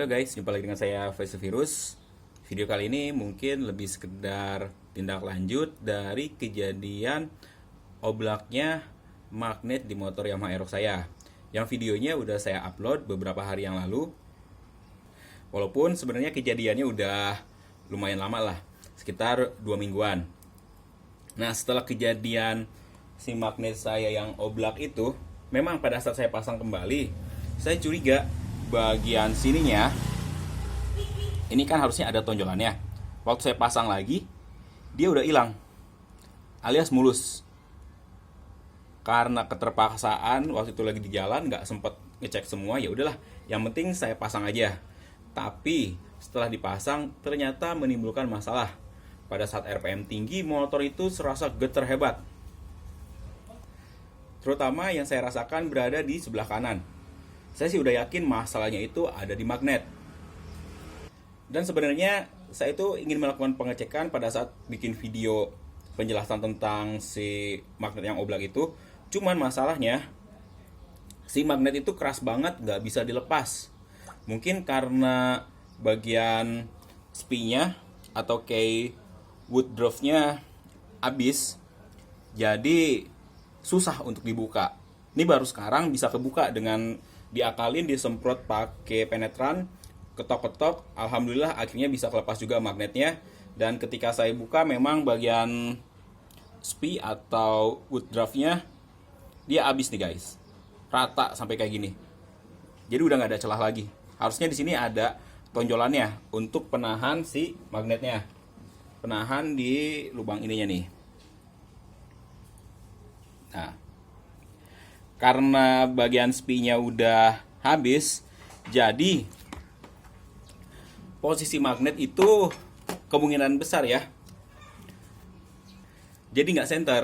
Halo guys, jumpa lagi dengan saya Faisal Virus. Video kali ini mungkin lebih sekedar tindak lanjut dari kejadian oblaknya magnet di motor Yamaha Aerox saya. Yang videonya udah saya upload beberapa hari yang lalu. Walaupun sebenarnya kejadiannya udah lumayan lama lah, sekitar 2 mingguan. Nah, setelah kejadian si magnet saya yang oblak itu, memang pada saat saya pasang kembali, saya curiga bagian sininya ini kan harusnya ada tonjolannya. Waktu saya pasang lagi, dia udah hilang, alias mulus. Karena keterpaksaan waktu itu lagi di jalan, nggak sempet ngecek semua. Ya udahlah, yang penting saya pasang aja. Tapi setelah dipasang, ternyata menimbulkan masalah. Pada saat RPM tinggi, motor itu serasa getar hebat. Terutama yang saya rasakan berada di sebelah kanan. Saya sih udah yakin masalahnya itu ada di magnet. Dan sebenarnya saya itu ingin melakukan pengecekan pada saat bikin video penjelasan tentang si magnet yang oblak itu. Cuman masalahnya si magnet itu keras banget, nggak bisa dilepas. Mungkin karena bagian spy-nya atau kayak wood drive-nya habis, jadi susah untuk dibuka. Ini baru sekarang bisa kebuka dengan diakalin, disemprot pakai penetran, ketok-ketok. Alhamdulillah akhirnya bisa kelepas juga magnetnya. Dan ketika saya buka, memang bagian spy atau wood drive-nya dia habis nih guys, rata sampai kayak gini. Jadi udah nggak ada celah lagi. Harusnya di sini ada tonjolannya untuk penahan si magnetnya, penahan di lubang ininya nih. Nah, karena bagian spy-nya udah habis, jadi posisi magnet itu kemungkinan besar ya, jadi nggak center,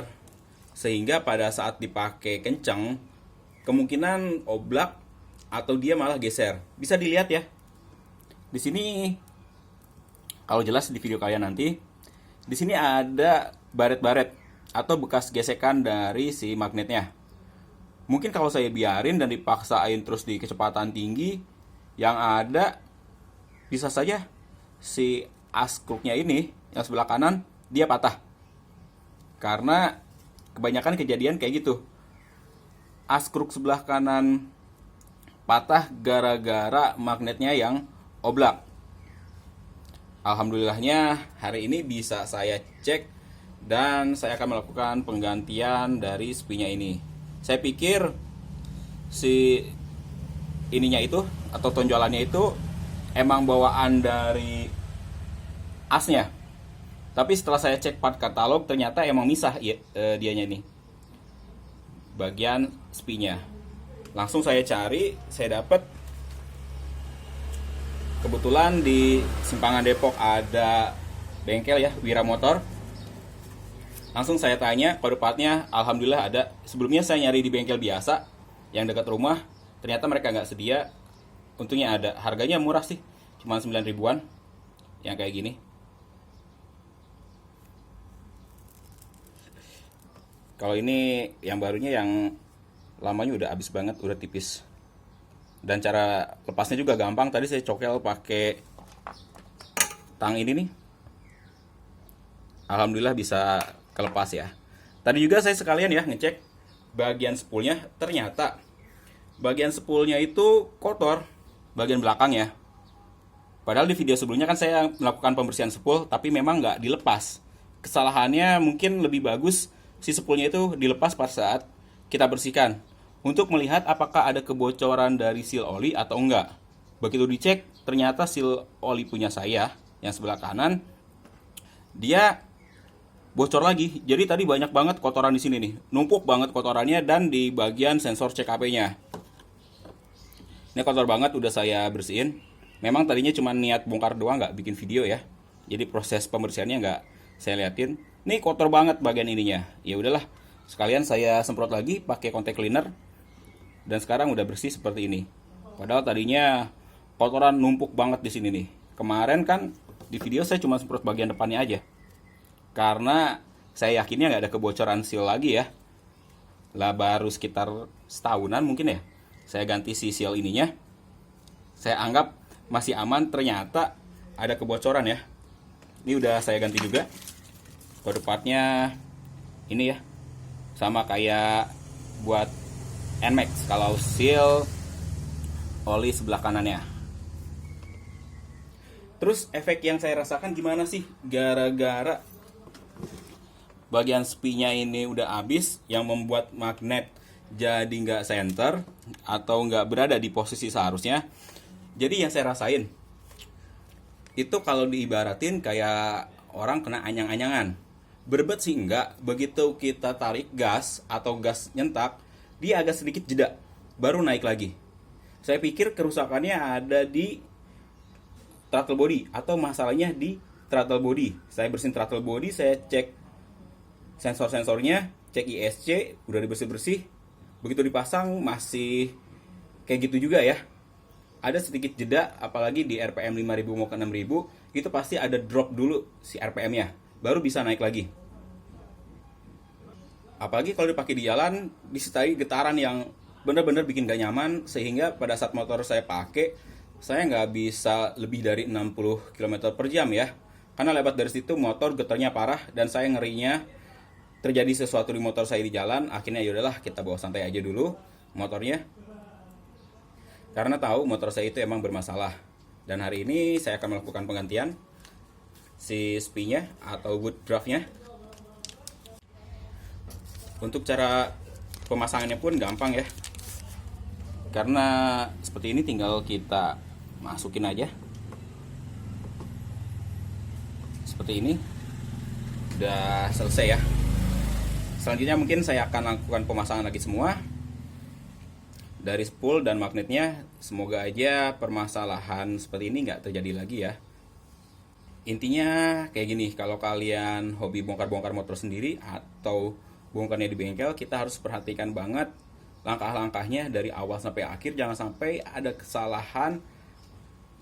sehingga pada saat dipakai kencang, kemungkinan oblak atau dia malah geser. Bisa dilihat ya, di sini kalau jelas di video kalian nanti, di sini ada baret-baret atau bekas gesekan dari si magnetnya. Mungkin kalau saya biarin dan dipaksain terus di kecepatan tinggi, yang ada bisa saja si askruknya ini yang sebelah kanan dia patah. Karena kebanyakan kejadian kayak gitu, askruk sebelah kanan patah gara-gara magnetnya yang oblak. Alhamdulillahnya hari ini bisa saya cek dan saya akan melakukan penggantian dari spy-nya ini. Saya pikir si ininya itu atau tonjolannya itu emang bawaan dari asnya. Tapi setelah saya cek part katalog, ternyata emang misah ya, dianya nih, bagian spy-nya. Langsung saya cari, saya dapat kebetulan di Simpangan Depok ada bengkel ya, Wira Motor. Langsung saya tanya kode partnya, alhamdulillah ada. Sebelumnya saya nyari di bengkel biasa yang dekat rumah, ternyata mereka nggak sedia. Untungnya ada, harganya murah sih, cuma 9 ribuan yang kayak gini. Kalau ini yang barunya, yang lamanya udah habis banget, udah tipis. Dan cara lepasnya juga gampang. Tadi saya cokel pakai tang ini nih, alhamdulillah bisa kelepas ya. Tadi juga saya sekalian ya ngecek bagian spoolnya, ternyata bagian spoolnya itu kotor, bagian belakang ya. Padahal di video sebelumnya kan saya melakukan pembersihan spool, tapi memang nggak dilepas. Kesalahannya mungkin lebih bagus si spoolnya itu dilepas pada saat kita bersihkan, untuk melihat apakah ada kebocoran dari seal oli atau enggak. Begitu dicek, ternyata seal oli punya saya yang sebelah kanan dia bocor lagi. Jadi tadi banyak banget kotoran di sini nih, numpuk banget kotorannya, dan di bagian sensor CKP-nya. Ini kotor banget, udah saya bersihin. Memang tadinya cuma niat bongkar doang, nggak bikin video ya. Jadi proses pembersihannya nggak saya liatin. Nih kotor banget bagian ininya. Ya udahlah, sekalian saya semprot lagi pakai contact cleaner. Dan sekarang udah bersih seperti ini. Padahal tadinya kotoran numpuk banget di sini nih. Kemarin kan di video saya cuma semprot bagian depannya aja, karena saya yakinnya nggak ada kebocoran seal lagi ya. Lah baru sekitar setahunan mungkin ya saya ganti si seal ininya. Saya anggap masih aman, ternyata ada kebocoran ya. Ini udah saya ganti juga. Kode partnya ini ya, sama kayak buat NMAX kalau seal oli sebelah kanannya. Terus efek yang saya rasakan gimana sih? Gara-gara bagian spinya ini udah habis, yang membuat magnet jadi nggak center atau nggak berada di posisi seharusnya. Jadi yang saya rasain itu kalau diibaratin kayak orang kena anyang-anyangan. Berbet sih enggak, begitu kita tarik gas atau gas nyentak, dia agak sedikit jeda, baru naik lagi. Saya pikir kerusakannya ada di throttle body atau masalahnya di throttle body. Saya bersihin throttle body, saya cek sensor-sensornya, cek ISC, udah dibersih-bersih. Begitu dipasang masih kayak gitu juga ya. Ada sedikit jeda, apalagi di RPM 5000 mau ke 6000, itu pasti ada drop dulu si RPM-nya, baru bisa naik lagi. Apalagi kalau dipakai di jalan, disertai getaran yang benar-benar bikin gak nyaman, sehingga pada saat motor saya pakai, saya nggak bisa lebih dari 60 km per jam ya. Karena lebat dari situ motor getarnya parah, dan saya ngerinya terjadi sesuatu di motor saya di jalan. Akhirnya yaudahlah, kita bawa santai aja dulu motornya, karena tahu motor saya itu emang bermasalah. Dan hari ini saya akan melakukan penggantian si spinya atau wood draftnya. Untuk cara pemasangannya pun gampang ya, karena seperti ini, tinggal kita masukin aja seperti ini, udah selesai ya. Selanjutnya mungkin saya akan lakukan pemasangan lagi semua dari spool dan magnetnya. Semoga aja permasalahan seperti ini nggak terjadi lagi ya. Intinya kayak gini, kalau kalian hobi bongkar-bongkar motor sendiri atau bongkarnya di bengkel, kita harus perhatikan banget langkah-langkahnya dari awal sampai akhir. Jangan sampai ada kesalahan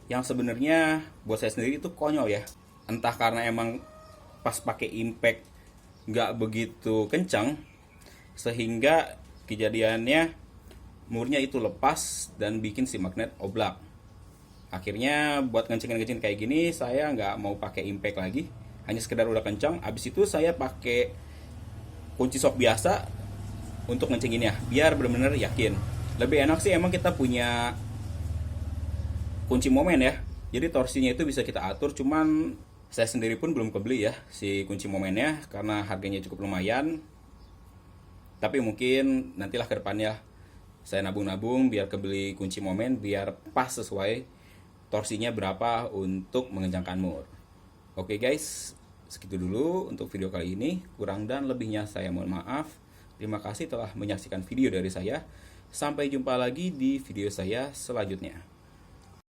yang sebenarnya buat saya sendiri itu konyol ya. Entah karena emang pas pakai impact nggak begitu kencang, sehingga kejadiannya murnya itu lepas dan bikin si magnet oblak. Akhirnya buat ngencengin kayak gini, saya nggak mau pakai impact lagi, hanya sekedar udah kencang. Abis itu saya pakai kunci sok biasa untuk ngencenginnya, biar benar-benar yakin. Lebih enak sih emang kita punya kunci momen ya, jadi torsinya itu bisa kita atur. Cuman saya sendiri pun belum kebeli ya si kunci momennya, karena harganya cukup lumayan. Tapi mungkin nantilah ke depannya saya nabung-nabung biar kebeli kunci momen, biar pas sesuai torsinya berapa untuk mengencangkan mur. Oke guys, segitu dulu untuk video kali ini. Kurang dan lebihnya saya mohon maaf. Terima kasih telah menyaksikan video dari saya. Sampai jumpa lagi di video saya selanjutnya.